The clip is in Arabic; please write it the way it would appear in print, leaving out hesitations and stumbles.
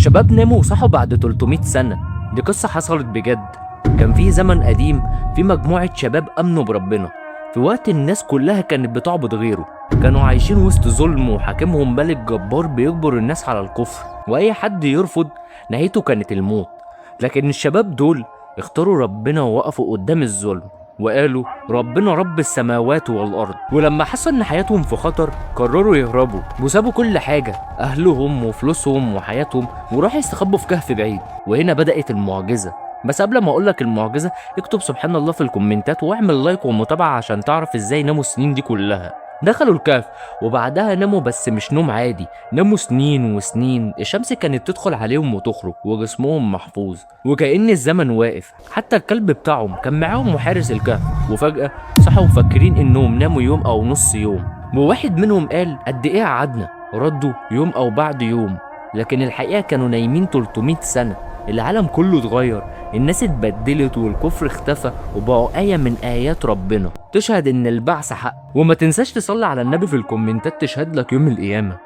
الشباب ناموا وصحوا بعد 300 سنة. دي قصة حصلت بجد. كان في زمن قديم في مجموعة شباب أمنوا بربنا في وقت الناس كلها كانت بتعبد غيره. كانوا عايشين وسط ظلم وحاكمهم ملك جبار بيجبر الناس على الكفر، وأي حد يرفض نهايته كانت الموت. لكن الشباب دول اختاروا ربنا ووقفوا قدام الظلم وقالوا ربنا رب السماوات والأرض. ولما حسوا إن حياتهم في خطر قرروا يهربوا وسابوا كل حاجة، أهلهم وفلوسهم وحياتهم، وراحوا يستخبوا في كهف بعيد. وهنا بدأت المعجزة. بس قبل ما أقولك المعجزة اكتب سبحان الله في الكومنتات واعمل لايك ومتابعة عشان تعرف ازاي ناموا السنين دي كلها. دخلوا الكهف وبعدها ناموا، بس مش نوم عادي، ناموا سنين وسنين. الشمس كانت تدخل عليهم وتخرج وجسمهم محفوظ وكأن الزمن واقف. حتى الكلب بتاعهم كان معاهم وحارس الكهف. وفجأة صحوا فاكرين انهم ناموا يوم او نص يوم، وواحد منهم قال قد ايه قعدنا؟ ردوا يوم او بعد يوم، لكن الحقيقة كانوا نايمين 300 سنة. العالم كله اتغير، الناس اتبدلت والكفر اختفى وبقوا آية من آيات ربنا تشهد إن البعث حق. وما تنساش تصلي على النبي في الكومنتات تشهد لك يوم القيامة.